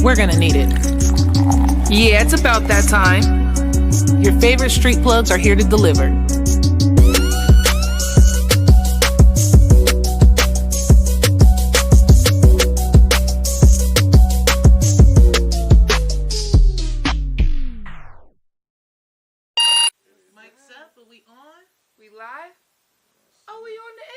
we're gonna need it. Yeah, it's about that time. Your favorite street plugs are here to deliver. Mike's up, are we on? We live? Oh, we on the air?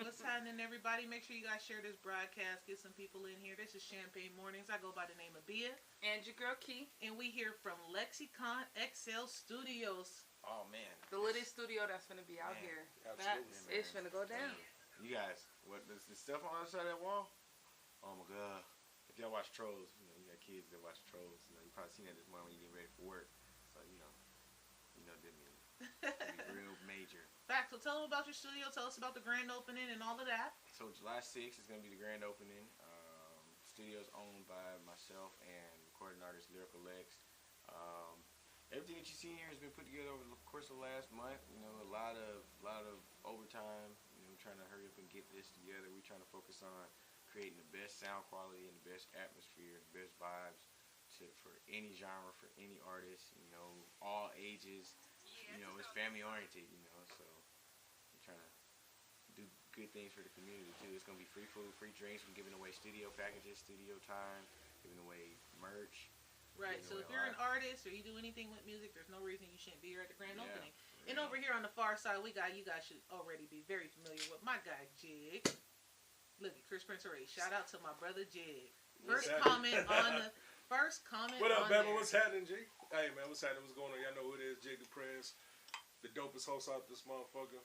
What's happening, everybody? Make sure you guys share this broadcast. Get some people in here. This is Champagne Mornings. I go by the name of Bia. And your girl Key. And we here from Lexicon XL Studios. Oh, man. The littest studio that's going to be out here. Absolutely, It's going to go down. You guys, what the stuff on the other side of that wall? Oh, my God. If y'all watch Trolls, you know, you got kids that watch Trolls. You know, you probably seen that this morning when you get ready for work. So, you know, didn't mean real major. Back, so tell them about your studio. Tell us about the grand opening and all of that. So July 6th is going to be the grand opening. Studio's owned by myself and recording artist Lyrical Lex. Everything that you see here has been put together over the course of the last month. You know, a lot of overtime. You know, we're trying to hurry up and get this together. We're trying to focus on creating the best sound quality and the best atmosphere, the best vibes for any genre, for any artist. You know, all ages. You know, it's family oriented. You know, so we're trying to do good things for the community too. It's gonna be free food, free drinks. We're giving away studio packages, studio time, giving away merch. Right, so if you're an artist or you do anything with music, there's no reason you shouldn't be here at the grand opening. And over here on the far side, you guys should already be very familiar with my guy, Jig. Look at Chris Prince Ray. Shout out to my brother, Jig. First comment on the... What up, Bama? What's happening, G? Hey, man, what's happening? What's going on? Y'all know who it is, Jig the Prince. The dopest host out this motherfucker.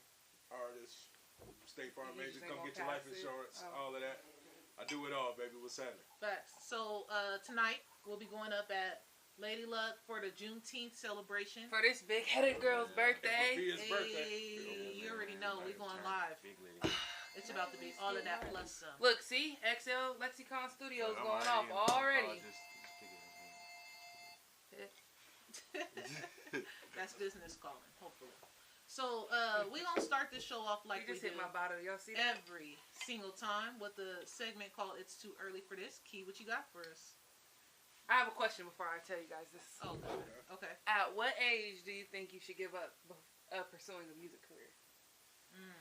Artist. State Farm Major. Come get your life insurance. All of that. I do it all, baby. What's happening? Facts. So, tonight, we'll be going up at Lady Luck for the Juneteenth celebration. For this big-headed girl's birthday. For Bia's birthday. You already know we're going live. It's about to be all of that plus some. Look, see? XL Lexicon Studios going off already. That's business calling, hopefully. So, we're going to start this show off like you just hit my bottle. Y'all see that? Every single time with the segment called It's Too Early for This. Key, what you got for us? I have a question before I tell you guys this. Oh, okay. At what age do you think you should give up pursuing a music career?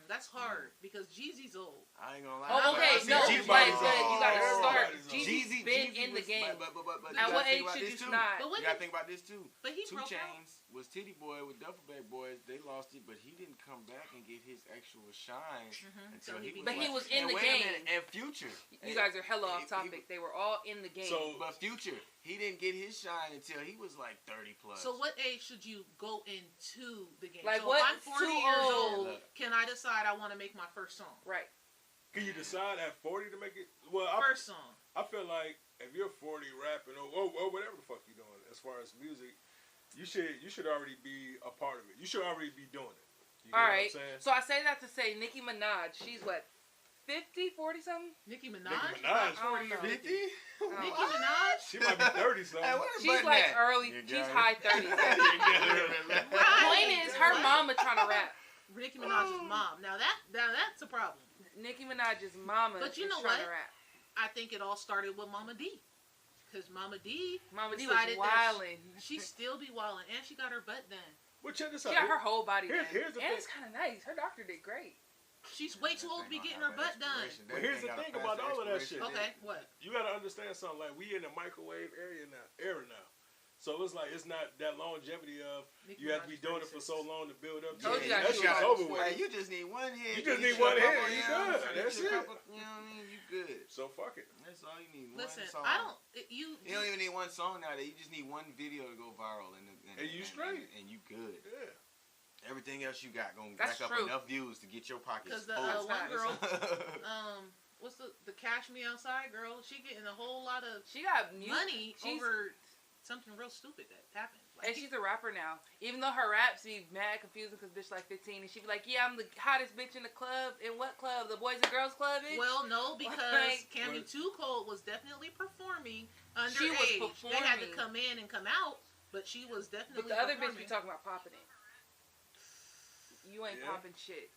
That's hard because Jeezy's old. I ain't gonna lie. Oh, okay, no, like you gotta start. Jeezy's been in the game. But at what age should you not? You gotta think about this too. But he 2 broke Chainz was Titty Boy with Duffelbag Boys. They lost it, but he didn't come back and get his actual shine until he was. But he was in the game. And Future. You guys are hella off topic. They were all in the game. But Future, he didn't get his shine until he was like 30 plus. So what age should you go into the game? Like so what? I'm 40 years old. Can I decide I want to make my first song? Right. Can you decide at 40 to make it? Well, first song. I feel like if you're 40 rapping or whatever the fuck you're doing as far as music, you should already be a part of it. You should already be doing it. You know all right. what I'm saying? So I say that to say Nicki Minaj, she's what? 50, 40 something? Nicki Minaj? Nicki Minaj. 40 or 50? Nicki Minaj? She might be 30 something. She's like early, she's high 30s. Point is, her mama trying to rap. Nicki Minaj's mom. Now that's a problem. Nicki Minaj's mama is trying to rap. I think it all started with Mama D. Because Mama D was wilding. She still be wilding. And she got her butt done. Well, check this out. She got her whole body done. And it's kind of nice. Her doctor did great. She's way too old to be getting her butt done. But here's the thing about all of that shit. Okay, what? You gotta understand something. Like, we in the microwave era now. So it's like it's not that longevity of you have to be doing it for so long to build up. That shit's over with. Hey, you just need one hit. You just need one hit. You good. That's it. You know what I mean? You good. So fuck it. That's all you need. Listen, one song. You don't even need one song nowadays. You just need one video to go viral and you straight. And you good. Yeah. Everything else you got gonna rack up enough views to get your pockets full. Because the one girl, what's the Cash Me Outside girl? She getting a whole lot of money over something real stupid that happened. Like, and she's a rapper now. Even though her raps be mad confusing because bitch like 15 and she be like, yeah, I'm the hottest bitch in the club. In what club? The Boys and Girls Club, bitch? Well, no, because Camden Too Cold was definitely performing underage. They had to come in and come out, but she was definitely But the other bitch be talking about popping it. You ain't popping shit.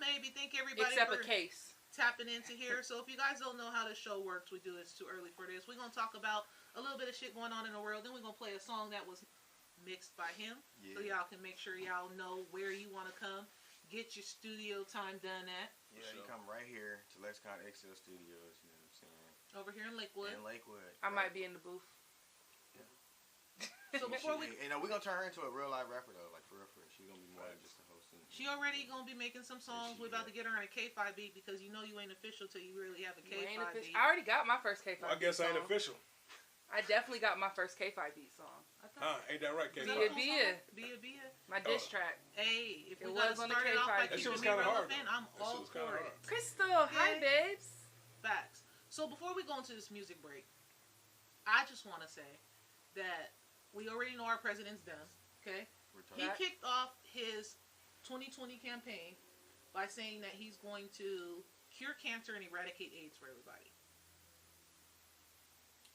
Maybe think everybody. Except a case. tapping into here. So if you guys don't know how the show works, we do it's too early for this. We're gonna talk about a little bit of shit going on in the world. Then we're gonna play a song that was mixed by him, so y'all can make sure y'all know where you want to come. Get your studio time done at. Yeah, you come right here to Lexicon XL Studios. You know what I'm saying? Over here in Lakewood. In Lakewood. I might be in the booth. So before we, you know, we're gonna turn her into a real live rapper though, like for real. She's gonna be more than just a host. she already gonna be making some songs. We're about to get her on a K5 beat because you know you ain't official till you really have a K5 beat. I already got my first K5 I guess I ain't song. official. I definitely got my first K5 beat song. Ain't that right, K5? Bia. My diss track. Hey, if It we was gotta on the start it off K5 by beat. keeping That shit was me kinda hard, relevant, though. I'm That shit all was kinda for hard. it. Crystal, hi Okay. babes. Facts. So before we go into this music break, I just want to say that we already know our president's done. Okay, he kicked off his 2020 campaign by saying that he's going to cure cancer and eradicate AIDS for everybody.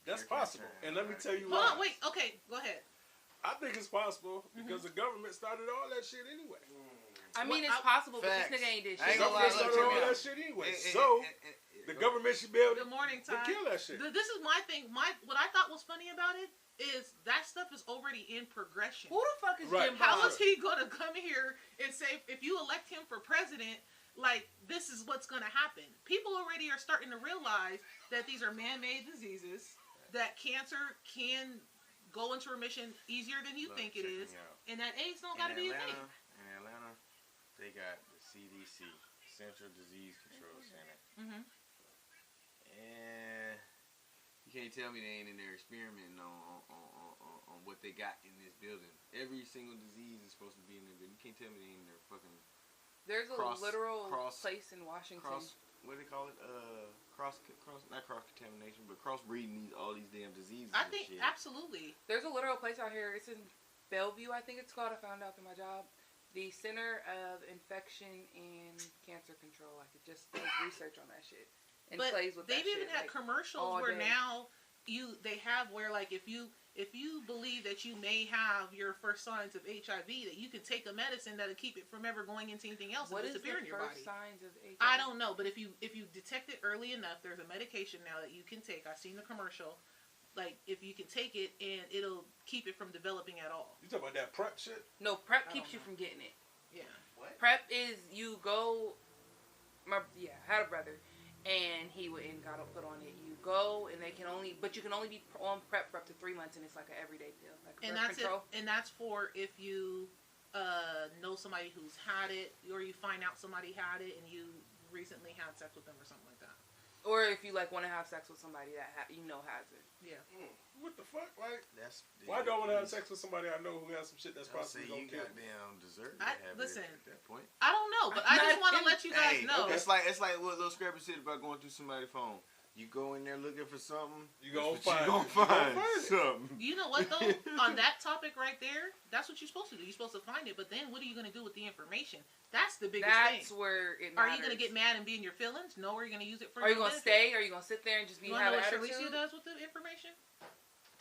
That's possible. And let me tell you Hold why. on, wait. Okay, go ahead. I think it's possible because the government started all that shit anyway. I mean, Well, it's possible, but Facts. this nigga ain't did I The shit. ain't gonna government lie, started look, all check me that out. shit anyway. So the government should be able Good morning, to Ty. kill that shit. This is my thing. What I thought was funny about it is that stuff is already in progression. Who the fuck is Right. Jim How Bob? is he gonna come here and say if you elect him for president, like this is what's gonna happen? People already are starting to realize that these are man-made diseases, that cancer can go into remission easier than you Look, think it check is, me out. and that AIDS don't gotta be a thing. In Atlanta, they got the CDC, Central Disease Control Center. Mm-hmm. And you can't tell me they ain't in there experimenting on what they got in this building. Every single disease is supposed to be in there, but you can't tell me they ain't in there fucking There's a cross- literal cross- place in Washington. what do they call it? Not cross contamination, but crossbreeding all these damn diseases. I and think shit. absolutely. There's a literal place out here. It's in Bellevue, I think it's called. I found out through my job. The Center of Infection and Cancer Control. Like it just does research on that shit and But plays with they've that even shit. had like, commercials all where day. now they have where like if you believe that you may have your first signs of HIV, that you can take a medicine that'll keep it from ever going into anything else what and is the disappear in your first body. signs of HIV? I don't know, but if you detect it early enough, there's a medication now that you can take. I've seen the commercial. Like if you can take it and it'll keep it from developing at all. You talking about that prep shit? No, PrEP I keeps don't you know. from getting it. Yeah. PrEP is you go. I had a brother, and he went and got put on it. You go, and you can only be on PrEP for up to 3 months, and it's like an everyday pill, like And birth that's control. it. And that's for if you know somebody who's had it, or you find out somebody had it, and you recently had sex with them or something like that. Or if you like want to have sex with somebody that has it. Yeah. What the fuck? Like, That's why do I want to have sex with somebody I know who has some shit that's I'll say possibly you gonna kill me? goddamn deserve to I- have listen. it at that point. I don't know, but I just want to let you guys Hey, know. it's like what Lil Scrappy said about going through somebody's phone. You go in there looking for something, You gonna that's what find you it. gonna You gonna find find it. something. You know what though? On that topic right there, that's what you're supposed to do. You're supposed to find it, but then what are you gonna do with the information? That's the biggest That's thing. where it Are matters. you gonna get mad and be in your feelings? No. Are you gonna use it for? Are you your gonna benefit? stay? Are you gonna sit there and just be You wanna have know an what Shalicia attitude? does with the information?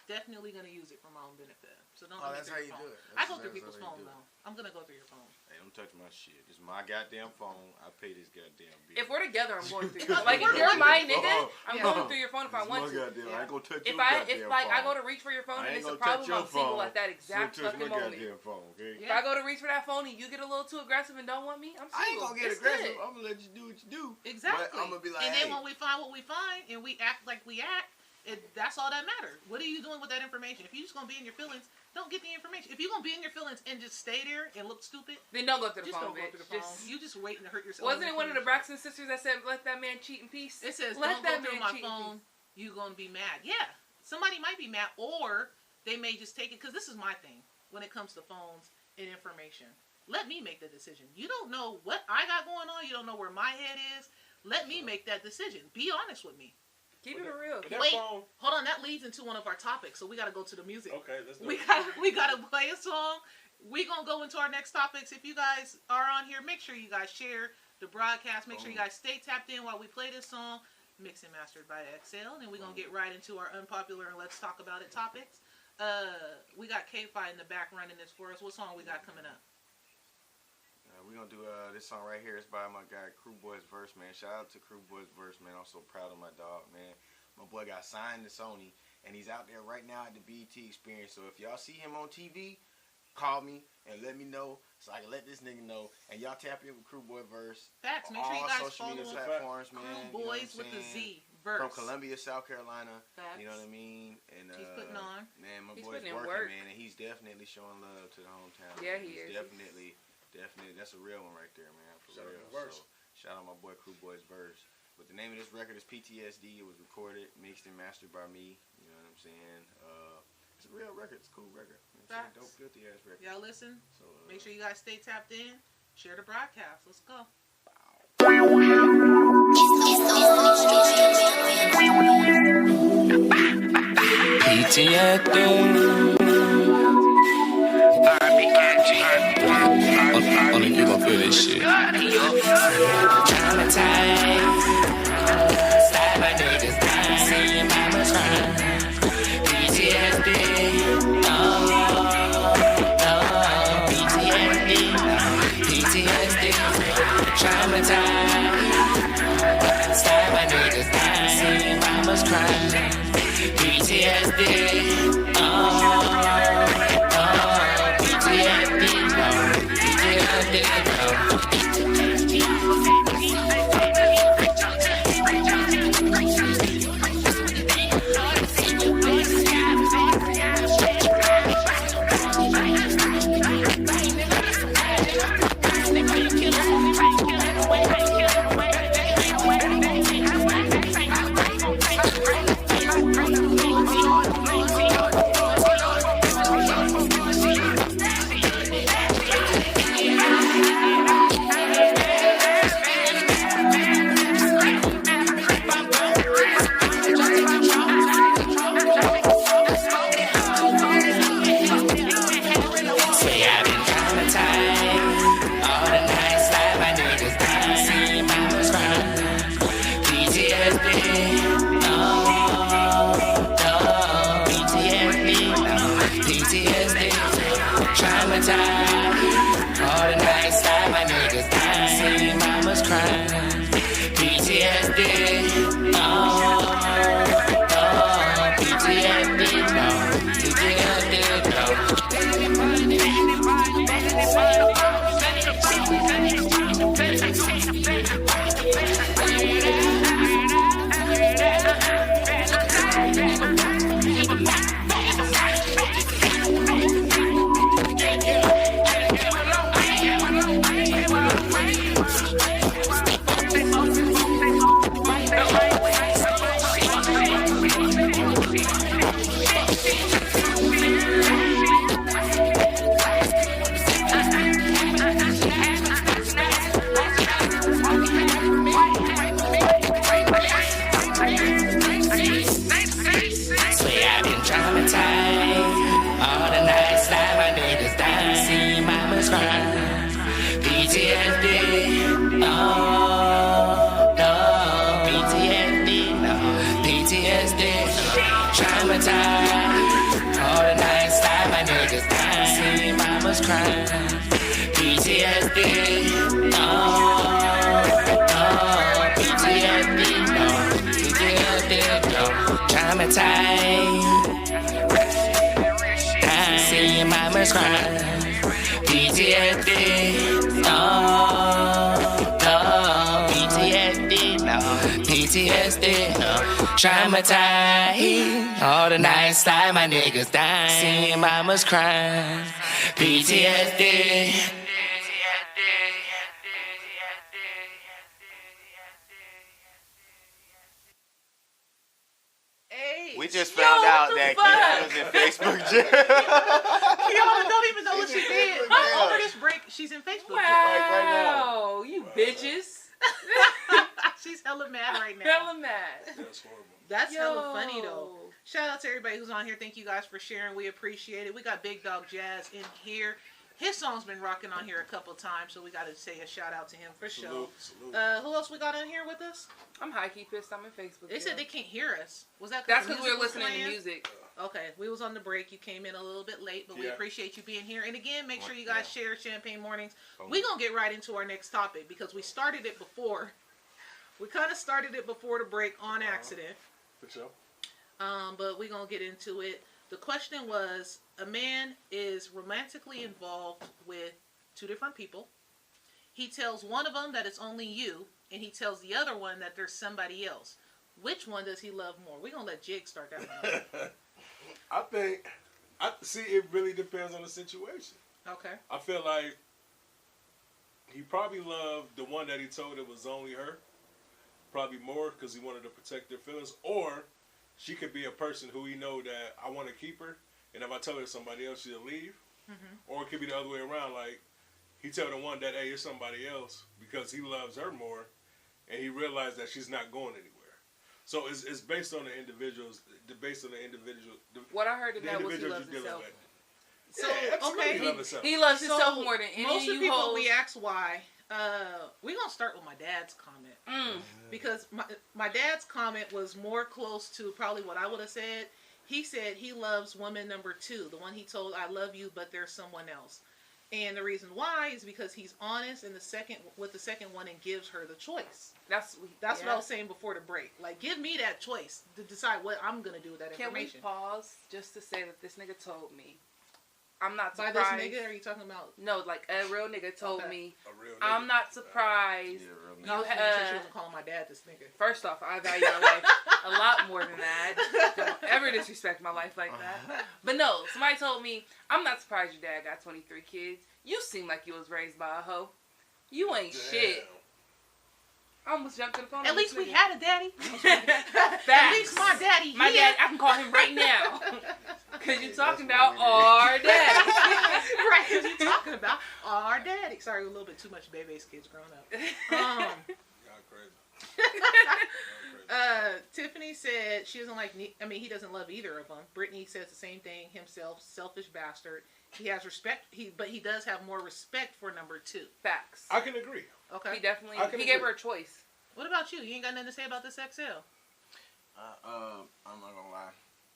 Definitely gonna use it for my own benefit. So don't. Oh, let me that's through how your you phone. do it. I go That's through people's how you phone do it. though. I'm gonna go through your phone. Hey, don't touch my shit. It's my goddamn phone. I pay this goddamn bill. If we're together, I'm going through your Because phone. Like if we're you're my going nigga, through- I'm Yeah. going through your phone if I It's want my to. goddamn. I ain't gonna touch If your I goddamn I phone. go to reach for your phone I and ain't it's a gonna touch problem, your I'm single phone. at that exact So touch fucking my moment. goddamn phone, okay? If I go to reach for that phone and you get a little too aggressive and don't want me, I'm single. I ain't gonna get It's aggressive. good. I'm gonna let you do what you do. Exactly. But I'm gonna be like, and hey. then when we find what we find and we act like we act, that's all that matters. What are you doing with that information? If you're just gonna be in your feelings, don't get the information. If you're gonna be in your feelings and just stay there and look stupid, Then don't go through the just phone, don't go bitch. through the phone. Just- You just waiting to hurt yourself. Wasn't it one of the Braxton sisters that said, "Let that man cheat in peace"? It says, Let don't that go through man my cheat in phone. peace. You're gonna be mad. Yeah, somebody might be mad, or they may just take it. Because this is my thing when it comes to phones and information. Let me make the decision. You don't know what I got going on. You don't know where my head is. Let me make that decision. Be honest with me. Keep it real. But that Wait. phone. Hold on, that leads into one of our topics, so we gotta go to the music. Okay, let's do We it. we gotta play a song. We gonna go into our next topics. If you guys are on here, make sure you guys share the broadcast. Make sure you guys stay tapped in while we play this song. Mixed and mastered by XL, and then we're gonna get right into our unpopular and let's talk about it topics. We got K-Fi in the back running this for us. What song we got coming up? we're gonna do this song right here. It's by my guy Crew Boys Verse, man. Shout out to Crew Boys Verse, man. I'm so proud of my dog, man. My boy got signed to Sony, and he's out there right now at the BET Experience. So if y'all see him on TV, call me and let me know so I can let this nigga know. And y'all tap in with Crew Boy Verse. Facts. Make all sure you guys social media follow platforms, man. Crew Boys with the Z. Verse. Verse. From Columbia, South Carolina. Facts. You know what I mean? And he's putting on. Man, my He's boy's putting in working, work. man, and he's definitely showing love to the hometown. Yeah, man. he is. Definitely. That's a real one right there, man. For Shout out real. to Verse. So, shout out my boy Crew Boys Verse. But the name of this record is PTSD. It was recorded, mixed, and mastered by me. You know what I'm saying? It's a real record. It's a cool record. You know what I'm saying? Dope, filthy ass record. Y'all listen. So, Make sure you guys stay tapped in. Share the broadcast. Let's go. PTSD. Only you gon' feel this shit. Traumatized. Side my niggas dying. Seeing mama's crying. PTSD. Oh, PTSD. PTSD. Traumatized. Side my niggas dying. Seeing mama's crying. PTSD. Oh, PTSD. Seeing mama's crying. PTSD. PTSD. PTSD. Traumatized. All the nights like my niggas dying. Seeing mama's crying. PTSD. We just found out that Kiana's in Facebook jail. Kiana don't even know what she did. Over this break, she's in Facebook jail. Wow, you bitches. She's hella mad right now. Hella mad. That's horrible. That's hella funny though. Shout out to everybody who's on here. Thank you guys for sharing. We appreciate it. We got Big Dog Jazz in here. His song's been rocking on here a couple times, so we got to say a shout out to him for sure. Salute. Who else we got on here with us? I'm high key pissed. I'm in Facebook. They said they can't hear us. Was that That's the because we were music was listening to playing? music. Okay, we was on the break. You came in a little bit late, but we Yeah. appreciate you being here. And again, make sure you guys share Champagne Mornings. Oh. We're going to get right into our next topic because we started it before. We kind of started it before the break on accident. For sure. But we're going to get into it. The question was, a man is romantically involved with two different people. He tells one of them that it's only you, and he tells the other one that there's somebody else. Which one does he love more? We're going to let Jig start that one. I think, it really depends on the situation. Okay. I feel like he probably loved the one that he told it was only her, probably more because he wanted to protect their feelings, or she could be a person who he know that I want to keep her, and if I tell her somebody else, she'll leave. Or it could be the other way around, like he tell the one that, hey, it's somebody else because he loves her more, and he realized that she's not going anywhere. So it's based on the individuals, What I heard in the that was he individuals loves you're dealing himself. with. So, Yeah, absolutely okay. he loves himself. He loves So, himself more than any most of of you the people hoes. we ask why. We're gonna start with my dad's comment because my dad's comment was more close to probably what I would have said. He said he loves woman number 2, the one he told I love you, but there's someone else. And the reason why is because he's honest with the second one and gives her the choice. That's what I was saying before the break. Like, give me that choice to decide what I'm gonna do with that Can we information. pause just to say that this nigga told me? I'm not By surprised. this nigga, are you talking about? No, like a real nigga told Okay. me. A real I'm nigga. not surprised. Yeah, real No, I was You, making sure she wasn't calling my dad this nigga. First off, I value my life a lot more than that. Don't ever disrespect my life like that. But no, somebody told me, I'm not surprised your dad got 23 kids. You seem like you was raised by a hoe. You ain't shit. I almost jumped to the phone. At least we had a daddy. Facts. At least my daddy. My here. dad, I can call him right now. Because you're talking about our daddy. Right, because you're talking about our daddy. Sorry, a little bit too much Bebe's kids growing up. Y'all crazy. Tiffany said she doesn't like. He doesn't love either of them. Brittany says the same thing. Himself, selfish bastard. He has respect. But he does have more respect for number 2. Facts. I can agree. Okay. He definitely. I can He gave agree. her a choice. What about you? You ain't got nothing to say about this XL? I'm not gonna lie.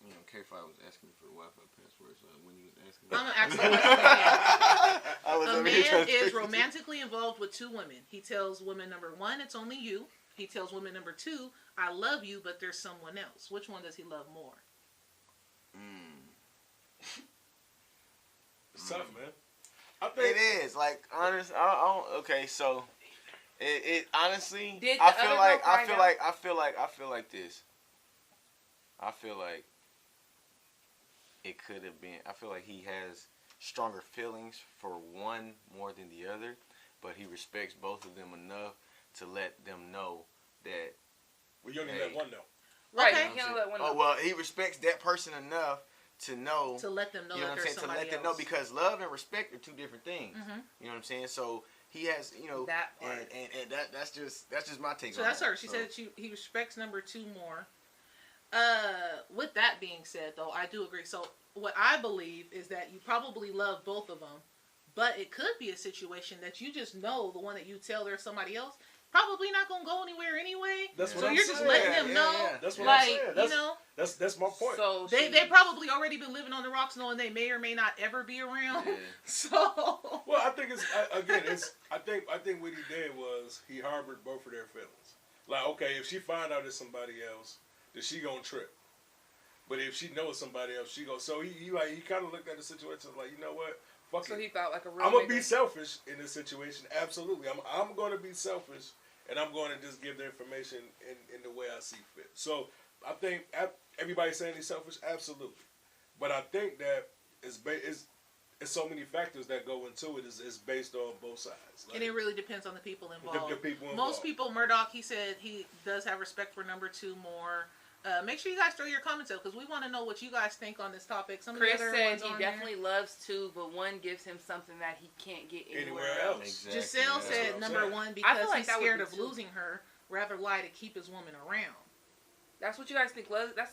You know, K5 was asking me for the Wi-Fi password, so when he was asking me, I'm gonna ask you a question. I was A over here trying man to is fix it. romantically involved with 2 women. He tells woman number 1, it's only you. He tells woman number 2, I love you, but there's someone else. Which one does he love more? It's tough, man. I think It is like honest. Okay, so it honestly, Did I the feel other like girl I find feel out? like I feel like this. I feel like it could have been. I feel like he has stronger feelings for one more than the other, but he respects both of them enough to let them know that. we only Hey. let one know. Right. Okay. You can't let one Oh know. well, he respects that person enough to know. To let them know You know that what I'm there's saying? To somebody let them else. know, because love and respect are two different things. Mhm. You know what I'm saying? So he has, you know, That part. and that's just my take So on that's that. her. She So, said he respects number 2 more. With that being said, though, I do agree. So what I believe is that you probably love both of them, but it could be a situation that you just know the one that you tell there's somebody else probably not gonna go anywhere anyway. That's what So I'm you're just saying. letting Yeah, them yeah, know, yeah. That's what like, I'm saying. you know, That's my point. So they probably already been living on the rocks, knowing they may or may not ever be around. Yeah. So Well, I think I think what he did was he harbored both of their feelings. Like, okay, if she find out it's somebody else, then she gonna trip. But if she knows somebody else, she go. So he kind of looked at the situation like, you know what, fuck So it. he felt like a real. I'm gonna nigga. be selfish in this situation. Absolutely, I'm gonna be selfish, and I'm gonna just give the information in the way I see fit. So I think everybody's saying he's selfish. Absolutely, but I think that it's so many factors that go into it. Is based on both sides. Like, and it really depends on the people involved. the people involved. Most people, Murdoch, he said he does have respect for number 2 more. Make sure you guys throw your comments out because we want to know what you guys think on this topic. Some Chris of the other said ones he on definitely loves 2, but one gives him something that he can't get anywhere, Anywhere else. else. there. Exactly, Giselle yeah. said what I'm number saying. 1 I because feel like he's that would scared be of 2. losing her, rather lie to keep his woman around. That's what you guys think love. That's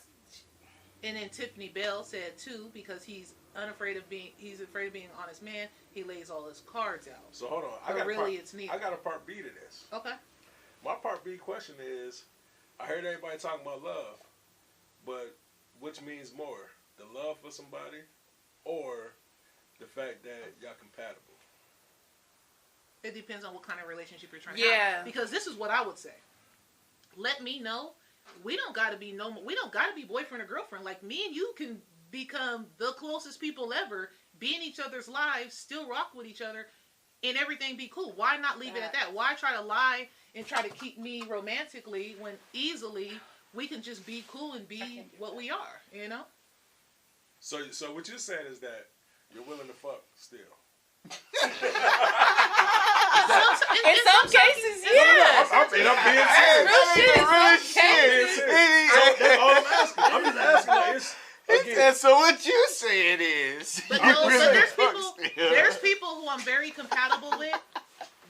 And then Tiffany Bell said too, because he's afraid of being an honest man. He lays all his cards out. So hold on, But really, it's neither. I got a part B to this. Okay. My part B question is, I heard everybody talking about love, but which means more, the love for somebody, or the fact that y'all compatible? It depends on what kind of relationship you're trying to Yeah. have. Because this is what I would say. Let me know. We don't gotta be boyfriend or girlfriend. Like, me and you can become the closest people ever, be in each other's lives, still rock with each other, and everything be cool. Why not leave it at that? Why try to lie and try to keep me romantically when easily we can just be cool and be what we are, you know? So what you're saying is that you're willing to fuck still? In some cases, yes. I'm being serious. Real shit. In Real some cases. shit. That's all I'm asking. I'm just asking. Like, it's, again, And so what you say it is? But I'm no, really but there's fuck people, still. there's people who I'm very compatible with,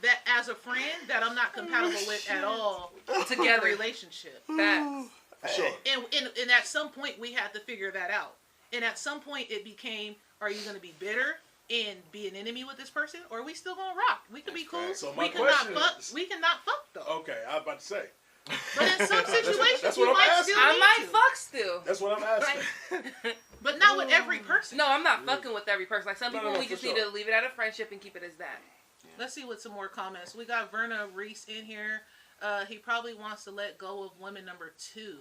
that as a friend, that I'm not compatible with at all in a Together. relationship. Facts. sure. And at some point we had to figure that out. And at some point it became, are you going to be bitter and be an enemy with this person, or are we still going to rock? We can be cool. So my we cannot question fuck. is- We cannot fuck though. Okay, I was about to say. But in some situations that's you what I'm might asking. still I need might to. fuck still. That's what I'm asking. But not with every person. No, I'm not fucking with every person. Like, some No, people, no, we for just sure. need to leave it at a friendship and keep it as that. Let's see what some more comments. We got Verna Reese in here. He probably wants to let go of woman number 2.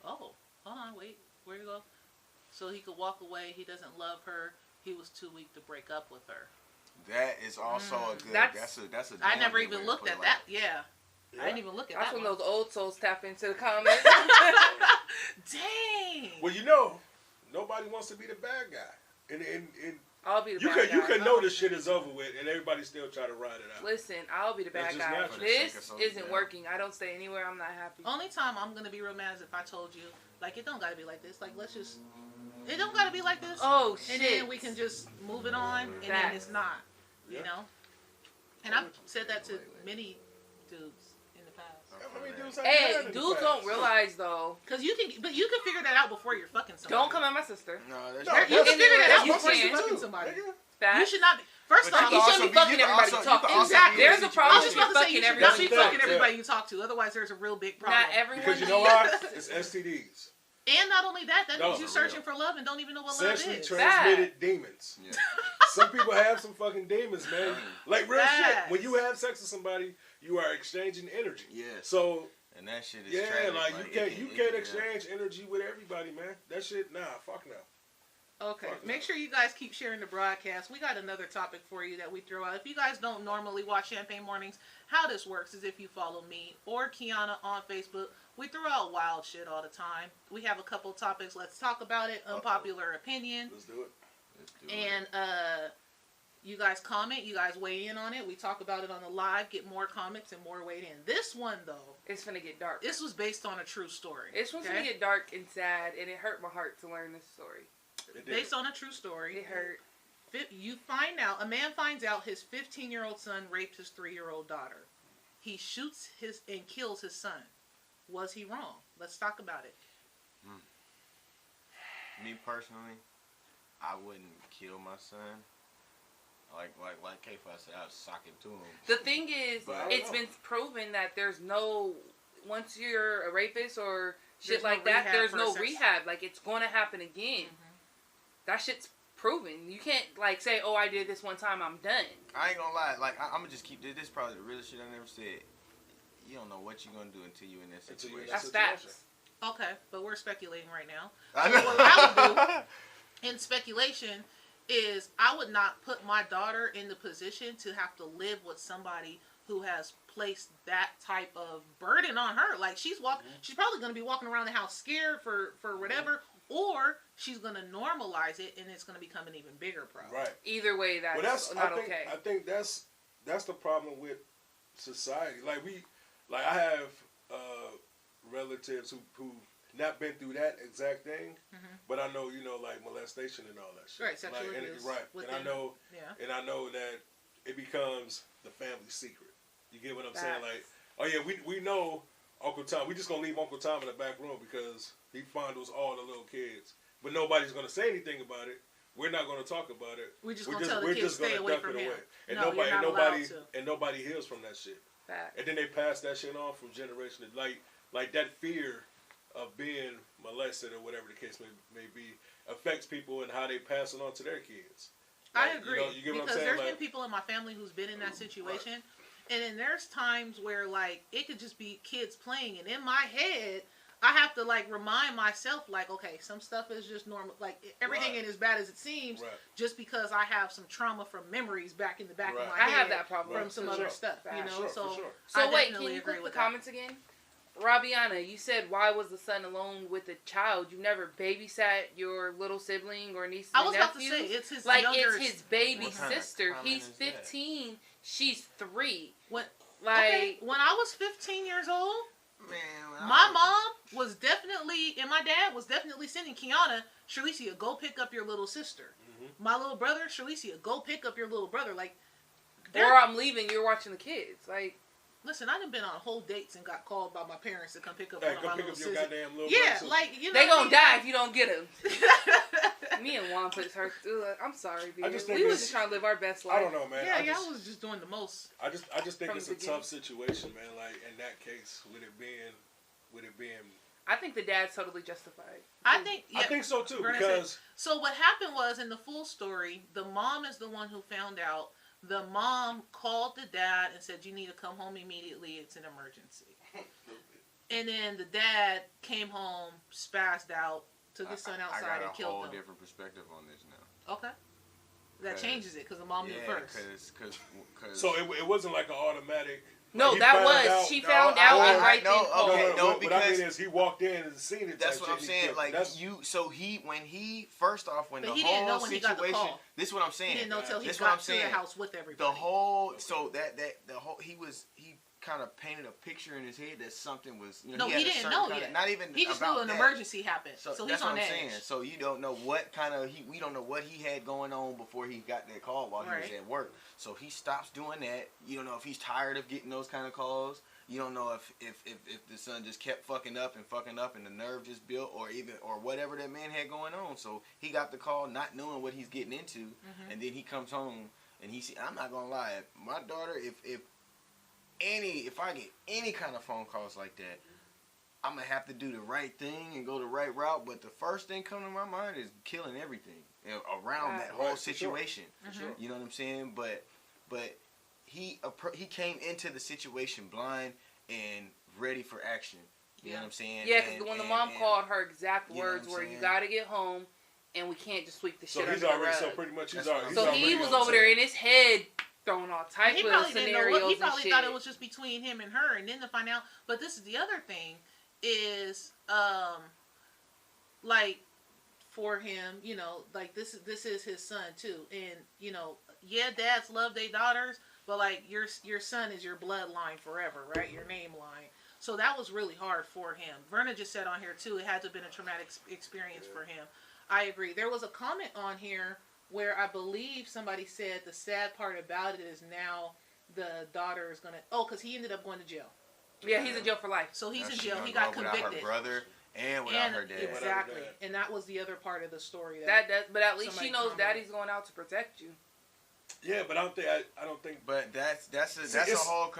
Oh, hold on, wait. Where'd it go? So he could walk away. He doesn't love her. He was too weak to break up with her. That is also a good. That's- That's a. I damn never good even way to looked put at it that. like Yeah. I didn't even look at That's that when one. those old souls tap into the comments. Dang. Well, you know, nobody wants to be the bad guy, and I'll be the you bad can guy. know this shit is over with, and everybody still try to ride it out. Listen, I'll be the That's bad just guy. natural. This For the sake of isn't something, working. I don't stay anywhere. I'm not happy. Only time I'm gonna be real mad is if I told you, like, it don't gotta be like this. Like, let's just, it don't gotta be like this. Oh, and shit. then we can just move it on, and then Facts. it's not, you Yeah. know. And I've said that to many dudes in the past. I mean, dudes have Hey, done it in the dudes past. don't realize, though. Cause you can figure that out before you're fucking somebody. Don't come at my sister. No, that's No, You that's- can figure that out You before can. you're fucking somebody. Nigga. Facts. You should not be. First But off, you can shouldn't be also fucking you can everybody also- you talk can to. also Exactly. be in There's a situation- problem I was just about to say fucking you should everybody not be you fucking talk to. everybody you talk to. Otherwise, there's a real big problem. Not everyone. Because you know why? It's STDs. And not only that, that No, means you're for real. searching for love and don't even know what love Sexually is. transmitted demons. Yeah. Some people have some fucking demons, man. Like real shit. Facts. When you have sex with somebody, you are exchanging energy. Yes. So And that shit is yeah, tragic. like you it can't can- you it can't can- exchange energy with everybody, man. That shit, nah, fuck no. Okay, Fuck make no. sure you guys keep sharing the broadcast. We got another topic for you that we throw out. If you guys don't normally watch Champagne Mornings, how this works is if you follow me or Kiana on Facebook, we throw out wild shit all the time. We have a couple topics. Let's talk about it. Unpopular opinion. Let's do it. Let's do it. And you guys comment. You guys weigh in on it. We talk about it on the live. Get more comments and more weighed in. This one, though, It's gonna get dark. this was based on a true story. It's gonna get dark and sad, and it hurt my heart to learn this story. It did. Based on a true story. It hurt. A man finds out his 15-year-old son raped his 3-year-old daughter. He shoots and kills his son. Was he wrong? Let's talk about it. Me personally, I wouldn't kill my son. Like K-Fly said, I'd sock it to him. The thing is, But- it's been proven that there's no, once you're a rapist or shit There's no like that, rehab there's for no sex. rehab. Like, it's gonna happen again. That shit's proven. You can't, like, say, oh, I did this one time, I'm done. I ain't gonna lie. Like I'm gonna just keep this. This is probably the realest shit I never said. You don't know what you're gonna do until you're in that Until you're in situation. That's situation. facts. Okay, but we're speculating right now. I So what I would in speculation is I would not put my daughter in the position to have to live with somebody who has placed that type of burden on her. Like she's probably going to be walking around the house scared for whatever, or she's going to normalize it and it's going to become an even bigger problem. Right. Either way, that's, Well, that's not I think, okay. I think that's the problem with society. Like I have relatives who not been through that exact thing, but I know like molestation and all that shit. Right, sexual like, abuse right, within- and I know that it becomes the family secret. You get what I'm saying? Facts. Like, oh yeah, we know Uncle Tom. We just gonna leave Uncle Tom in the back room because he fondles all the little kids. But nobody's gonna say anything about it. We're not gonna talk about it. We're just gonna tell the kids stay away from him. And No, you're not allowed to. nobody heals from that shit. Fact. And then they pass that shit on from generation to like that fear of being molested or whatever the case may be affects people and how they pass it on to their kids. I agree. You get what I'm because saying? there's Like, been people in my family who's been in that situation. And then there's times where, like, it could just be kids playing. And in my head, I have to, like, remind myself, like, okay, some stuff is just normal. Like, everything ain't as bad as it seems just because I have some trauma from memories back in the back of my head. I have that problem from some other stuff, you know? So So wait, can you click the comments again? Rabiana, you said, why was the son alone with the child? You never babysat your little sibling or niece and nephew? I was about to say, it's his like, younger... it's his baby What kind of sister. comment He's is that? 15. She's 3. When, Like, okay, when I was 15 years old, Man, my mom was definitely, and my dad was definitely sending Kiana, Sharlicia, go pick up your little sister. Mm-hmm. My little brother, Sharlicia, go pick up your little brother. Like, or I'm leaving, you're watching the kids. Like, listen, I done been on whole dates and got called by my parents to come pick up hey, one of come my pick little up your sisters. goddamn little Yeah, brother. like, you know. they gonna what I die if you don't get them. mean? Me and Juan puts her through it. I'm sorry, I baby. just think We was it's- just trying to live our best life. I don't know, man. Yeah, I just, y'all was just doing the most. I just think From it's the a tough situation, man. Like in that case, with it being. I think the dad's totally justified. I think, yeah. I think so too Vernon because So what happened was, in the full story, the mom is the one who found out. The mom called the dad and said, you need to come home immediately. It's an emergency. And then the dad came home, spazzed out, took his son outside and killed I got a whole him. different perspective on this now. Okay. That changes it because the mom knew first. Cause so it wasn't like an automatic. No, he that found was out- she No, found I- out I- and right no, then called. okay, no, what I because- mean is he walked in and seen it. that's type what I'm shit, saying. killed. Like That's, so when he first off when But the he didn't know whole when he got the situation. call. This is what I'm saying. He didn't know till he This is what I'm got to the saying. house with everybody. The whole he kind of painted a picture in his head that something was. You know, No, had he a didn't certain know kinda- yet. Not even. He just about knew an that. emergency happened. So he's that's on what I'm edge. saying. So you don't know what kind of we don't know what he had going on before he got that call while he was Right. at work. So he stops doing that. You don't know if he's tired of getting those kind of calls. You don't know if the son just kept fucking up and the nerve just built or whatever that man had going on. So he got the call not knowing what he's getting into, Mm-hmm. and then he comes home and I'm not gonna lie, my daughter, if I get any kind of phone calls like that, I'm gonna have to do the right thing and go the right route. But the first thing coming to my mind is killing everything around that whole Right, for sure. situation. For sure. You know what I'm saying? But he came into the situation blind and ready for action. You know what I'm saying? Yeah, because when the mom called, her exact you know what words I'm were, saying? "You gotta get home, and we can't just sweep the so shit he's under the already rug." so pretty much he's That's what already. I'm he's So already he was on over set. there in his head throwing all type He of probably didn't know scenarios what. He and probably shit. thought it was just between him and her, and then to find out. But this is the other thing, is like for him, you know, like this is his son too, and you know, yeah, dads love their daughters, but like your son is your bloodline forever, right? Your name line. So that was really hard for him. Verna just said on here too, it had to have been a traumatic experience for him. I agree. There was a comment on here where I believe somebody said the sad part about it is now the daughter is gonna. Oh, because he ended up going to jail. Yeah, he's in jail for life. So he's Now in she jail. gonna He got go without convicted. her brother and without her dad. Exactly. Without her dad. And that was the other part of the story. But at least somebody she knows commented. daddy's going out to protect you. Yeah, but I don't think. But that's a it's- whole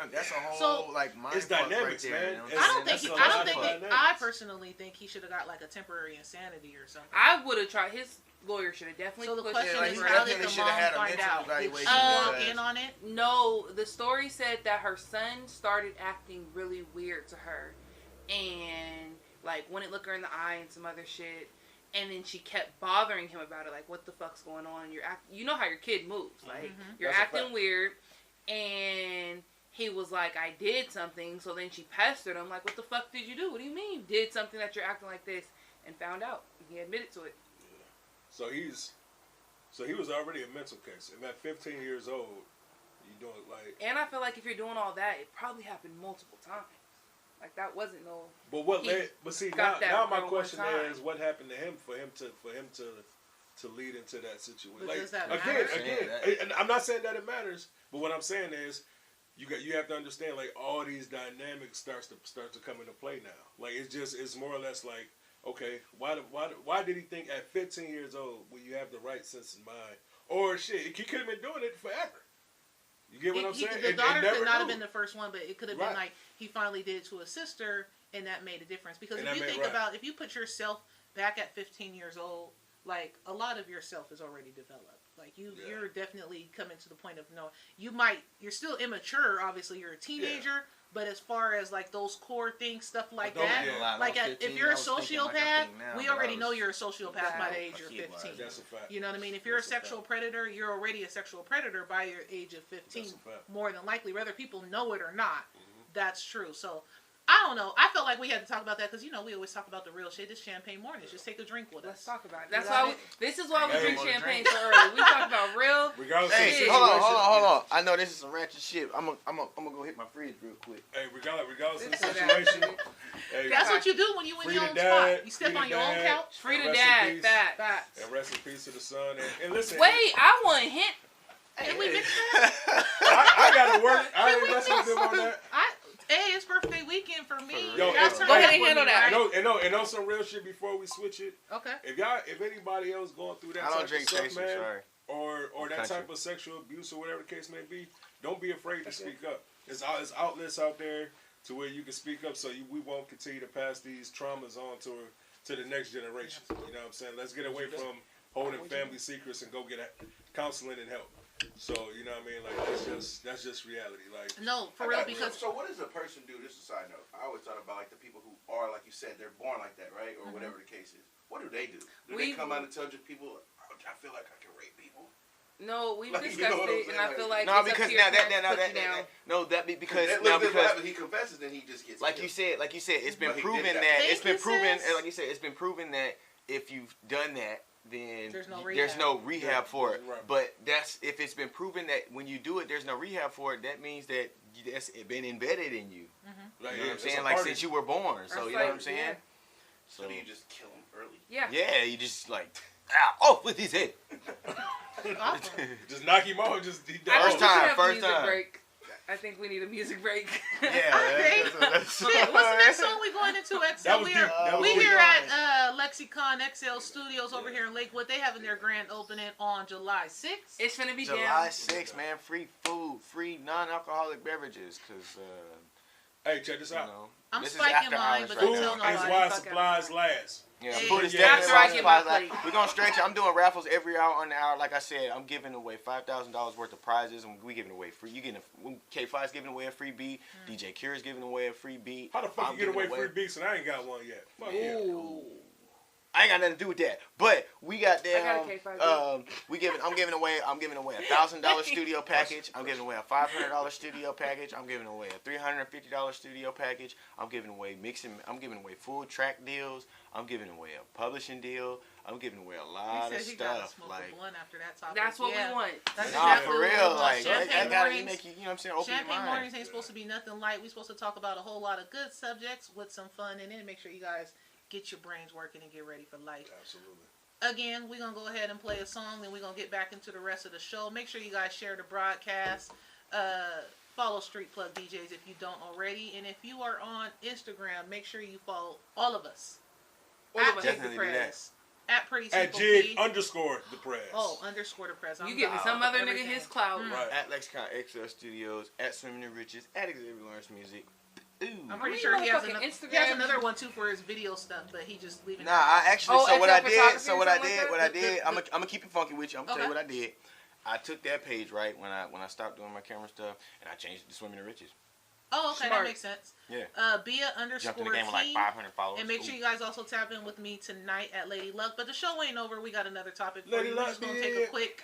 So, like mind it's fuck dynamics, right there, man. you know what It's- I don't I'm think. saying? I That's don't a think. mind fuck. I personally think he should have got like a temporary insanity or something. I would have tried. His lawyer should have definitely So the pushed question like, is, he how did definitely the shoulda mom had a find mental out? Did she evaluation walk because- in on it? No, the story said that her son started acting really weird to her, and like wouldn't look her in the eye and some other shit, and then she kept bothering him about it, like, what the fuck's going on? You know how your kid moves, like you're That's a acting fact. weird, and he was like, I did something. So then she pestered him, like, what the fuck did you do? What do you mean you did something that you're acting like this? And found out. He admitted to it. So he was already a mental case, and at 15 years old, you doing like. And I feel like if you're doing all that, it probably happened multiple times. Like that wasn't no. But what He led? But see, got that now my one question time. is, what happened to him for him to lead into that situation? But Like does that again, matter? and I'm not saying that it matters, but what I'm saying is, you have to understand, like, all these dynamics start to come into play now. Like, it's more or less like, okay, why did he think at 15 years old, when you have the right sense in mind, or shit, he could have been doing it forever. You get what I'm saying? The daughter never could not have knew. been the first one, but it could have Right. been like he finally did it to his sister, and that made a difference. Because And if that you made- think right. about, if you put yourself back at 15 years old, like a lot of yourself is already developed. Like you're definitely coming to the point of you're still immature. Obviously, you're a teenager, but as far as like those core things, stuff like But don't- that, yeah. like if you're a sociopath, we already know you're a sociopath by the age of 15. That's a fact. You know what I mean? If you're That's a a fact. sexual predator, you're already a sexual predator by your age of 15. That's a fact. More than likely, whether people know it or not, that's true. So, I don't know. I felt like we had to talk about that because, we always talk about the real shit. It's champagne mornings. Just take a drink with Let's us. talk about it. That's got why it? this is why we Hey, drink wanna champagne drink? so early. We talk about real. Regardless of the Hey, Shit. situation. hold on. I know this is some ratchet shit. I'm gonna go hit my fridge real quick. Hey, regardless of the This is situation, that. hey, That's what you do when you in Free your the own dad, spot. You step free on the your own dad. couch. Free the Rest in dad. peace. Fat. Facts. and rest in peace to the son. And listen, Wait, I want to hint. Did we mix that? I gotta work. I Did ain't we messing with mix- them on that. Hey, it's birthday weekend for me. Yo, Y'all hey, turn go it ahead up and with handle me, that. right? And know some real shit before we switch it. Okay. If anybody else going through that I type don't drink of stuff, chaser, man, sorry. or that country. type of sexual abuse or whatever the case may be, don't be afraid to speak up. There's outlets out there to where you can speak up, so we won't continue to pass these traumas on to the next generation. You know what I'm saying? Let's get away from holding family secrets and go get counseling and help. So you know what I mean? Like that's just reality. Like No, for I real, got- because so what does a person do? This is a side note. I always thought about like the people who are, like you said, they're born like that, right? Or whatever the case is. What do they do? Do they come out and tell people, I feel like I can rape people? No, we've Like, you discussed know what I'm it, and saying? I feel like No, it's up because to your now parents that to put you down. no, that be because That, now look, because happens. He confesses, then he just gets like killed. you said, it's been But he proven did that that. Thank it's been you, proven, sis. like you said, it's been proven that if you've done that, then There's no there's no rehab. rehab for it. Right. But that's if it's been proven that when you do it, there's no rehab for it. That means that that's been embedded in you. like, You know what I'm it's saying? a Like party. since you were born. So That's you know what like- I'm saying? yeah. So So do you just kill him early? Yeah. yeah, you just like off with his head. awesome. Just knock him off. Just he I First think we should time, have a first music time. break. I think we need a music break. Shit, what's the next song we going into? That XL? was We deep. are That was we deep. here at Lexicon XL Studios over here in Lakewood. They having their grand opening on July 6th. It's finna be July down. 6th, man. Free food, free non-alcoholic beverages, cause Hey, check this you out. know I'm this is spiking after mine, hours but right don't Food tell now. is nobody. why Fuck supplies last. Yeah, Hey, food is after definitely I why get my supplies last. plate. We're gonna stretch it. I'm doing raffles every hour on the hour. Like I said, I'm giving away $5,000 worth of prizes, and we giving away free. You getting K5's giving away a free beat. DJ Cure's giving away a free beat. How the fuck I'm you get giving away free beats and I ain't got one yet? Fuck yeah. Ooh. I ain't got nothing to do with that. But we got I got a them. K5 I'm giving away a $1,000 studio package. I'm giving away a $500 studio package. I'm giving away a $350 studio package. I'm giving away full track deals. I'm giving away a publishing deal. I'm giving away a lot He of said he gotta stuff. smoke Like, a blunt after that topic. That's what Yeah. we want. That's nah, exactly for what we real. want. Like, Champagne that gotta mornings. make you, you know what I'm saying, open your Champagne mind. mornings ain't supposed to be nothing light. We're supposed to talk about a whole lot of good subjects with some fun in it. Make sure you guys get your brains working and get ready for life. Absolutely. Again, we're going to go ahead and play a song, then we're going to get back into the rest of the show. Make sure you guys share the broadcast. Follow Street Plug DJs if you don't already. And if you are on Instagram, make sure you follow all of us. All At of us. Jig Definitely the do that. Press. At Pretty At Simple Jig P. _the_press. Oh, _the press. I'm You giving down some with other nigga everything. his clout. Right. At Lexicon XL Studios, at Swimming in Riches, at Xavier Lawrence Music. Ooh. I'm How pretty many sure he has, motherfucking another, Instagram- he has another one too for his video stuff, but he just leaving Nah, it. I actually. Oh, So what I XL did. photography So or what I something like did. that? What I did. I'm gonna keep it funky with you. I'm gonna tell you Okay. what I did. I took that page right when I stopped doing my camera stuff, and I changed it to Swimming in Riches. Oh, okay, Smart. that makes sense. Yeah. Bia Jumped in the _ game with like T. 500 followers. And make sure Ooh. you guys also tap in with me tonight at Lady Luck. But the show ain't over. We got another topic for Lady you. We're Luck, just gonna take yeah. a quick.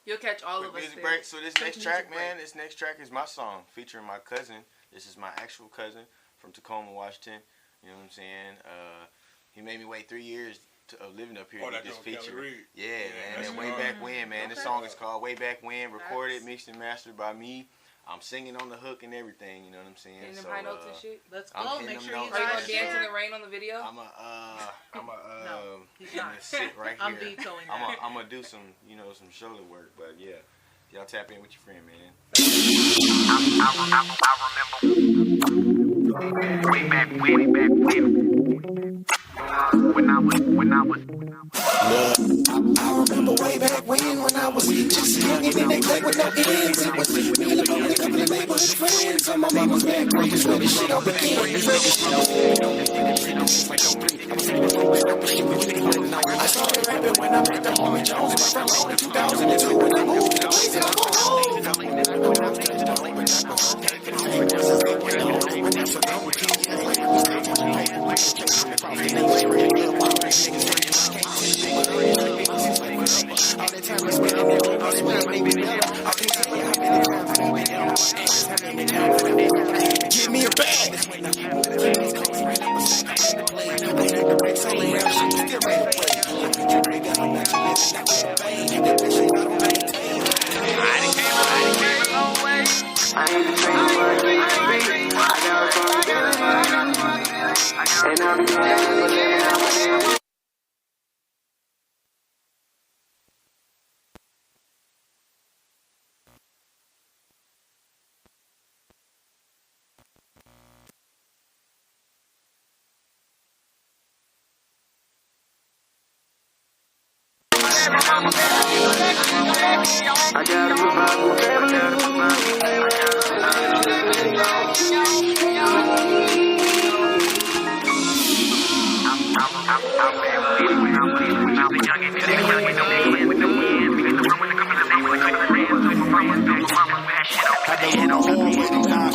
You'll catch all Quick of us music there. break. So this Quick next music track, break. man, this next track is my song featuring my cousin. This is my actual cousin from Tacoma, Washington. You know what I'm saying? He made me wait 3 years of living up here Oh, to that get this don't Kelly feature. Reed. Yeah, Yeah, man. that's And way hard. back when, man. This Okay. song is called Way Back When. Recorded, Facts. mixed, and mastered by me. I'm singing on the hook and everything. You know what I'm saying? Getting them So, high notes and shit. Let's I'm go. hitting Make them sure you notes. Are you guys gonna dance in share. the rain on the video? I'm No, he's I'm not. gonna sit right here. I'm vetoing that. I'm gonna do some, some shoulder work, but yeah. Y'all tap in with your friend, man. I remember way back when I was just young and in that club with no ends. It was me and a couple of neighborhood friends on my mama's back roads where the shit all began. I started rapping when I met the homie Jones in my front row in 2002 when I moved to the place and I'm give me a bag.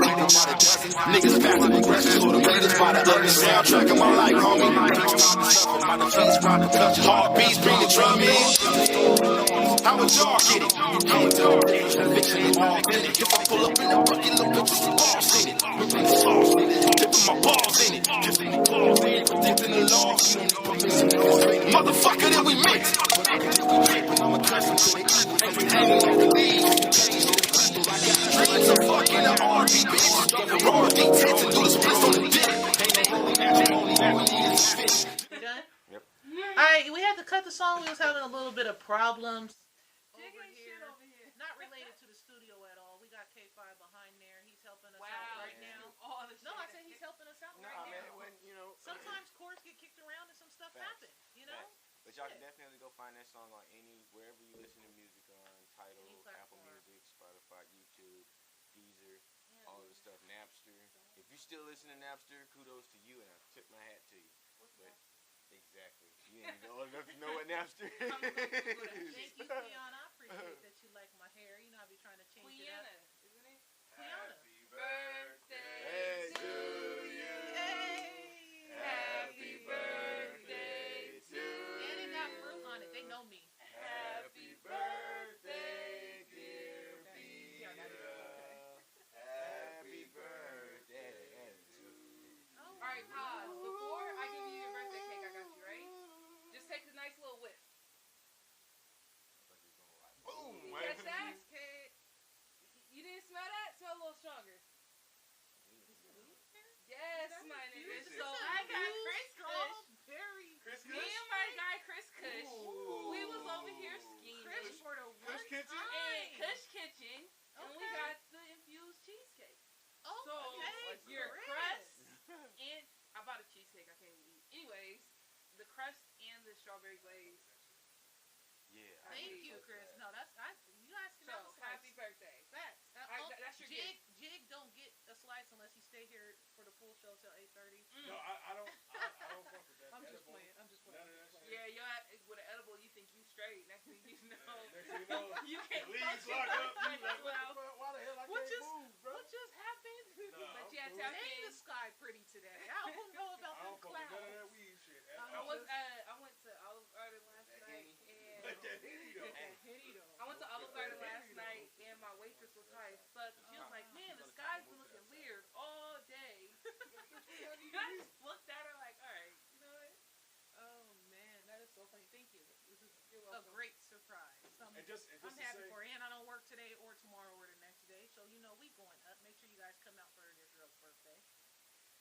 Niggas passive aggressive, so the latest by the other soundtrack of my life, homie. My defense, round the touch, heartbeats, bring the drum in. How would y'all get it? Conviction is all in it. If I pull up in the bucket, look at just some balls in it. Putting the sauce in it, dipping my balls in it. Dipping the balls in it, predicting the law. Motherfucker, then we mix. I'm accustomed to it. Hanging on the leaves. Dreams of fucking an R&B bitch. Raw D-tits and do the splits on the dick. You done? Yep. Alright, we had to cut the song. We was having a little bit of problems over here. Not related to the studio at all. We got K5 behind there. He's helping us out right now. No, I said he's helping us out right now. Man, you know, Sometimes chords get kicked around and some stuff happen, you know? But y'all can definitely go find that song on wherever you listen to music on, Tidal, Apple Music, Spotify, YouTube, Deezer, all of the stuff, Napster. If you still listen to Napster, kudos to you, and I tip my hat to you. Exactly. You ain't old enough to know what Napster is. Thank you, Kiana. I appreciate that you like my hair. You know I be trying to change it up. Isn't it? Kiana. Happy birthday to you. Hey. Happy birthday to you. And it got fruit on it. They know me. Happy birthday, dear Vita. Happy birthday to you. Alright, pause. Before I give you your birthday cake, I got you, right? Just take a nice little whiff. Boom! You catch that? You didn't smell that? Smell a little stronger. Yes, my nigga. So I got Chris Kush. Me and my guy Chris Kush. We was over here skiing. Chris for the Kush Kitchen? And Kush Kitchen. And we got the infused cheesecake. Oh, So okay. your crust and I bought a cheesecake I can't even eat. Anyways, the crust and the strawberry glaze. Yeah. Thank you, Chris. No, you guys can So have a slice. happy birthday. Facts. That's your gift. Jig don't get a slice unless you stay here for the full show till 8:30. No, I don't fuck with that. I'm just edible. playing. I'm just playing. None of that shit. Yeah, you're with an edible, you think you straight. Next thing you know, Next thing you know, you can't leaves function. lock up. You like, Well, why the hell I What can't just move, bro? what just happened? but yeah, cool. tap Ain't in. the sky pretty today? I don't know about I them don't fuck with none of that clouds. weed shit. I went to Olive Garden last night and I went to Olive Garden last night and my waitress was high as fuck. She was like, "Man, the sky's been looking weird all day." And I just looked at her like, "All right, you know what?" Oh man, that is so funny. Thank you. This is You're a welcome. great surprise. I'm just happy to say, for her. And I don't work today or tomorrow or the next day, so you know we going up. Make sure you guys come out for your girl's birthday.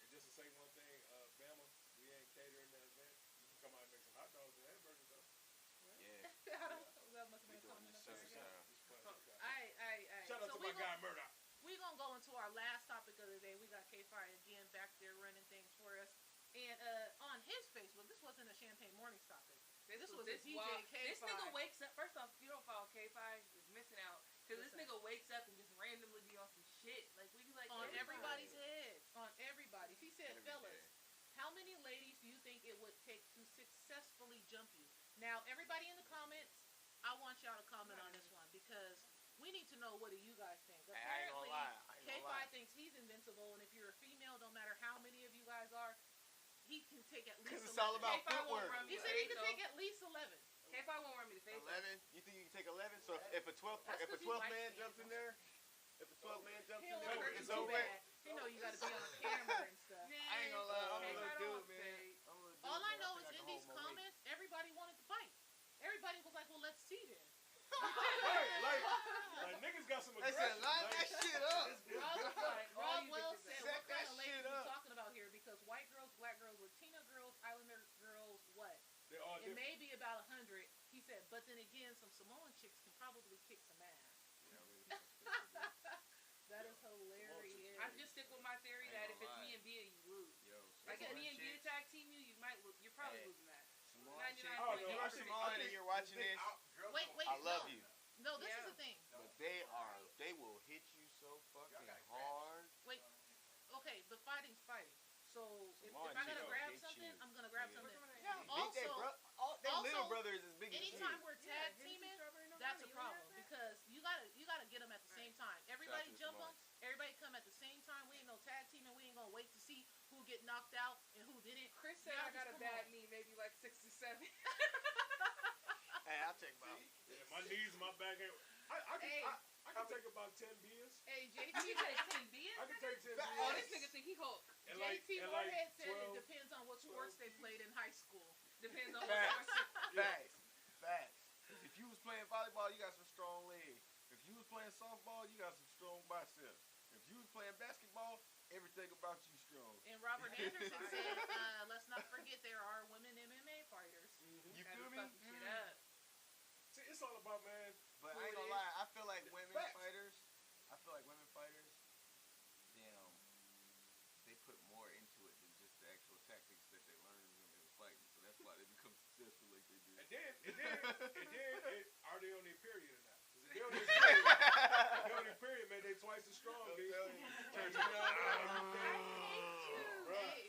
and just to say one thing, Bama, we ain't catering that event. You can come out and make some hot dogs and hamburgers though. Yeah. I don't. That must have We been a doing comment this up there. Southern style. Alright, gonna go into our last topic of the day. We got K-Fire again back there running things for us. And on his Facebook, this wasn't a Champagne Mornings topic. This was a DJ K-Fire. This nigga wakes up. First off, if you don't follow K-Fire, you're missing out. Because this nigga wakes up and just randomly be on some shit. Like, we be like, on everybody's head. On everybody's. He said, fellas, how many ladies do you think it would take to successfully jump you? Now, everybody in the comments, I want y'all to comment on this one because we need to know, what do you guys think? Apparently, K-Fi thinks he's invincible, and if you're a female, no matter how many of you guys are, he can take at least 11. Because it's all about footwork. He said he can take at least 11. K-Fi won't run me the face. 11? You think you can take 11? So if a 12th man jumps in there, it's over. You know you gotta be on camera and stuff. I ain't gonna lie, I'm a little dude, man. All I know is in these comments, everybody wanted to fight. Everybody was like, well, let's see then. Like niggas got some aggression. They said, line that shit up. Roswell said, what Set kind that of ladies shit we up. talking about here? Because white girls, black girls, Latina girls, Islander girls, what? They're all It different. may be about 100. He said, but then again, some Samoan chicks can probably kick some ass. That is hilarious. I just stick with my theory that if it's me and Bia, you lose. Like if me and Bia tag team you, you're probably losing that. If you're Samoan and you're watching this, Wait, I love you. No, this is the thing. But they will hit you so fucking hard. Wait, okay, but fighting's fighting. So if Samoan I gotta chick grab hit something, you. I'm gonna grab something. They little brother is as big as you. Anytime we're tag teaming, that's a problem because you gotta get them at the same time. Everybody jump them. Everybody come at the same time. We ain't no tag teaming. We ain't gonna wait to see who get knocked out and who didn't. Chris said I got a bad knee, maybe like 67. Hey, I'll take about. Yeah, my knees, my back. I can take about 10 beers. Hey, JT, You take 10 beers? I can take 10 beers. Oh, this nigga think he Hulk. And JT and Moorhead said 12. it depends on what sports they played in high school. Depends on what Facts. sports. Facts. If you was playing volleyball, you got some strong legs. If you was playing softball, you got some strong biceps. If you was playing basketball, everything about you strong. And Robert Anderson said, let's not forget there are women MMA fighters. You Gotta feel me? fuck shit up. See, it's all about, man. But I ain't gonna lie, I feel like women fighters, damn, they put more into it than just the actual tactics that they learn when they were fighting. So that's why they become successful like they do. And then, are they on their period or not? 'Cause if they're on their period, man, they twice as strong, dude.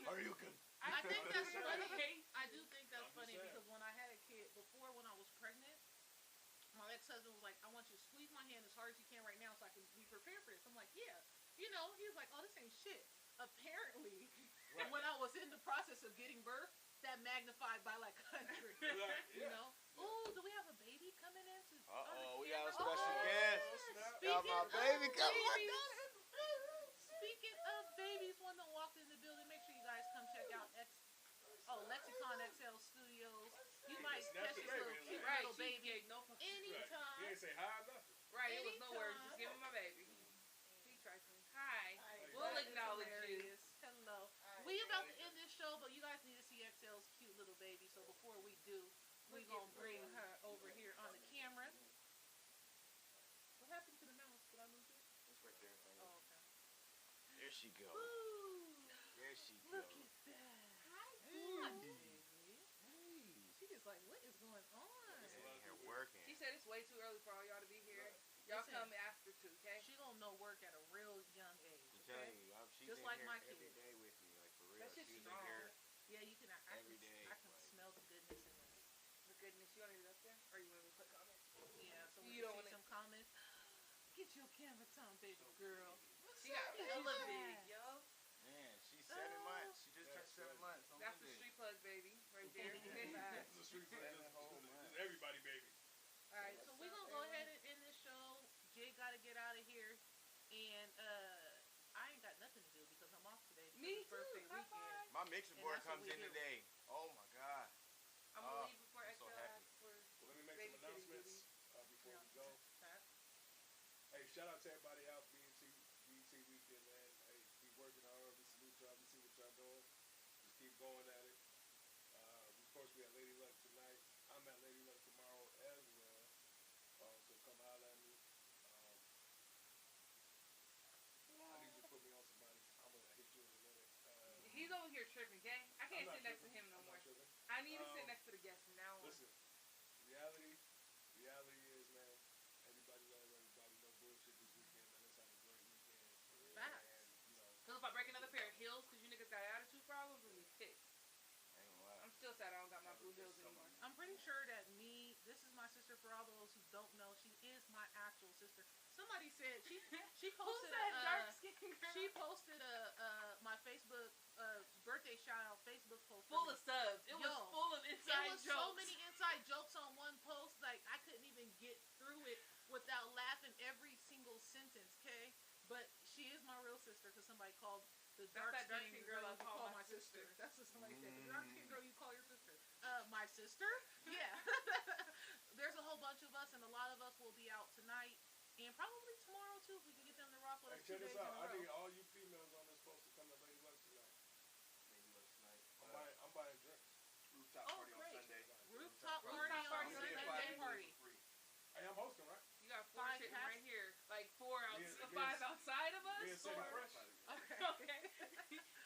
Are you good? I think that's funny. Okay. I do think that's I'm funny just because when I had a kid, before when I was pregnant, my ex-husband was like, I want you to squeeze my hand as hard as you can right now so I can be prepared for this. I'm like, yeah. You know, he was like, oh, this ain't shit. Apparently, when I was in the process of getting birth, that magnified by like 100. You know? Oh, do we have a baby coming in? We got a special guest. Got my baby coming. Speaking of babies, one that walked in the building, make sure you guys come check out Lexicon XL Studios. You might catch this little cute Right, little she baby gave no fucking anytime. You ain't say hi or nothing. Right, it was no words. Anytime. Just give him my baby. He trifling. Hi. We'll That is acknowledge you. hilarious. Hello. We about to end this show, but you guys need to see XL's cute little baby. So before we do, we're going to bring her over here on the camera. What happened to the mouse? Did I lose it? It's right there. Oh, okay. There she go. Ooh, There she look goes. at that. Hi, Hey. baby. She just like, what is going on? In here working. She said it's way too early for all y'all to be here. Y'all Listen. come after 2, okay? She gonna know work at a real young age. I'm telling you, she's Just in like here my every kids. day with me, like for real. That shit's She's in strong. here. Yeah, you can. I Every day, can like- smell the goodness in this. The goodness, you want me to up there? Or you want me to put comments? Yeah, so we You don't can wanna- see some comments. Get your camera time, baby girl. She got hella big, yo. Man, she's 7 months. She just turned 7 months. On That's the Monday. street plug, baby, right there. It's a street food. It's everybody, baby. All right, so we're gonna go ahead and end this show. Jay gotta get out of here, and I ain't got nothing to do because I'm off today. Me It's birthday too. High weekend. five. My mixer And board that's what comes we in do. today. Oh my god. I'm gonna leave before I'm so XL happy. asks for Let me make baby some kitty announcements booty. before we go. Hey, shout out to everybody out BET weekend, man. Hey, we working hard. We salute y'all. We see what y'all doing. Just keep going at it. Of course, we have Lady Luck tonight. I'm at Lady Luck tomorrow as well. So come holler at me. Okay? I can't I'm not sit next to tripping. him no I'm more. not tripping. I need to sit next to the guest from now on. Listen, reality is, man, everybody love everybody. No bullshit this weekend, man. Let's have a great weekend. Facts. And, you know, Because if I break another pair of heels because you niggas got attitude problems, I'm gonna be pissed. I ain't gonna lie. I'm still sad I don't got my blue heels anymore. I'm pretty sure that this is my sister. For all those who don't know, she is my actual sister. Somebody said she Who posted said dark a, skin girl? she posted my Facebook birthday shout out Facebook post full of subs. It was Yo, full of inside it was jokes. so many inside jokes on one post. Like I couldn't even get through it without laughing every single sentence. Okay, but she is my real sister because somebody called the dark that skin girl I you call call my my sister. sister. That's what somebody said. The dark skin girl you call your sister. My sister? Yeah. There's a whole bunch of us, and a lot of us will be out tonight and probably tomorrow too if we can get them to rock with hey, us 2 check days this in out. a I row. need all you females on this post to come to Lady Luck tonight. I'm buying drinks. Rooftop Oh, party on great. Sunday. Rooftop party Rooftop on party Sunday. on Day Sunday. party. Hey, I'm hosting, right? You got 4 5 sitting cats? right here. Like 4 Being- 5 outside of us? Being City or- Fresh. Okay. Okay.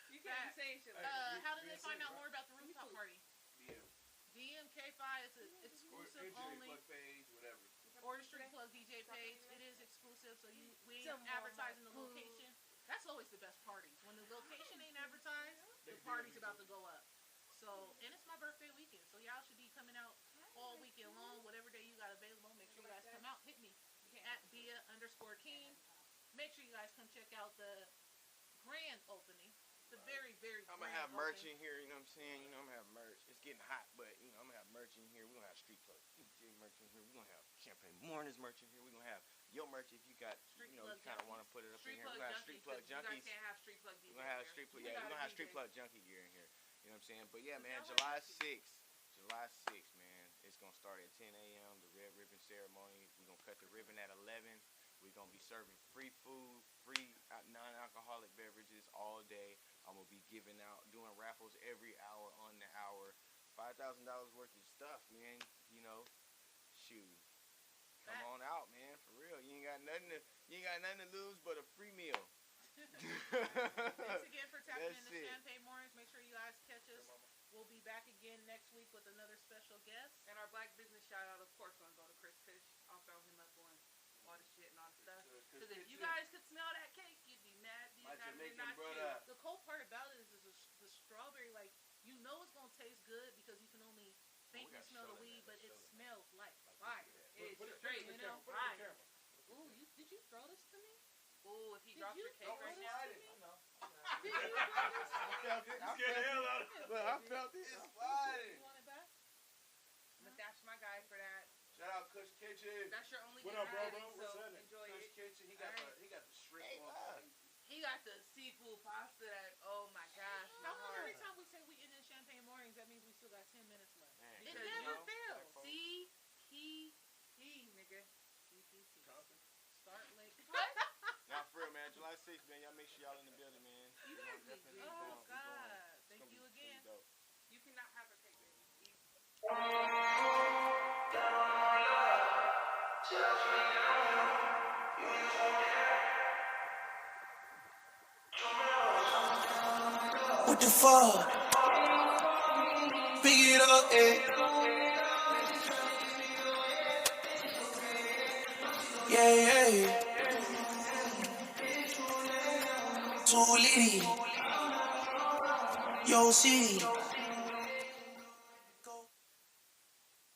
You can't be saying shit like that. How did being they find safe, out right? more about the rooftop party? DM. DMK5 is an exclusive DJ only. Plug page, whatever. Or the Street Plug DJ page. It is exclusive, so we ain't Some more advertising the food. location. That's always the best parties. When the location ain't advertised, the party's about to go up. So, and it's my birthday weekend, so y'all should be coming out all weekend long. Whatever day you got available, make sure you guys come out. Hit me at Bia_King. Make sure you guys come check out the grand opening. The very, very I'm grand gonna have merch opening. in here, you know what I'm saying? You know, I'm gonna have merch. It's getting hot, but you know, I'm gonna have merch in here. We're gonna have Street Plug DJ merch in here. We're gonna have Champagne Mornings merch in here. We're gonna have your merch if you got, Street you know, Plug you kind of Junkies. want to put it up Street in here. Plug We're gonna have Junkies. Street Plug 'cause You guys Junkies. can't have Street Plug DJ. We're gonna have here. Street Plug, We yeah, got we're a gonna have DJ. Street Plug Junkie gear in here. You know what I'm saying? But yeah, man, Y'all July like junkies. 6th, man. It's gonna start at 10 a.m. The red ribbon ceremony. We're gonna cut the ribbon at 11. We're gonna be serving free food, free non-alcoholic beverages all day. I'm gonna be giving out, doing raffles every hour on the hour. $5,000 worth of stuff, man. You know, shoot. Come on out, man, for real. You ain't got nothing to lose but a free meal. Thanks again for tapping That's into it. Champagne Mornings. Make sure you guys catch us. We'll be back again next week with another special guest. And our black business shout out, of course, gonna go to Chris Fish. I'll throw him up on all the shit and all the stuff. Because if you guys could smell that cake, you'd be mad. My These guys are Jamaican not brother. cute. The cool part about it is the strawberry, like, you know it's going to taste good because you can only faintly gotta smell show the that, weed, man. but it Show that. smells like Fire. fire. It's Put it straight, in you the know, camera. Put it in the fire. camera. Ooh, did you throw this to me? Ooh, if he Did drops you your cake throw right this now. to me? I know. Did you throw this to me? You scared the hell out of me. Look, I felt it. It's sliding. You want it back? I'm gonna dash my guy for that. Shout out Kush Kitchen. That's your only What good up, bro, outing, bro? What's so happening? enjoy Kush it. Kitchen. He got the shrimp Hey, on. look. He got the seafood pasta that, oh my gosh, my How come every heart. time we say we end in Champagne Mornings, that means we still got 10 minutes left? Man, It Because never you- fails. See, he, nigga. Compton. Start late. What? Nah, for real, man. July 6th, man. Y'all make sure y'all in the building, man. You We're guys gonna be definitely good. be Oh, going. We're going. God. It's Thank gonna you be again. dope. You cannot have a cake, baby. What the fuck? Pick it up, eh? Yeah, yeah. Too litty. Yo, city.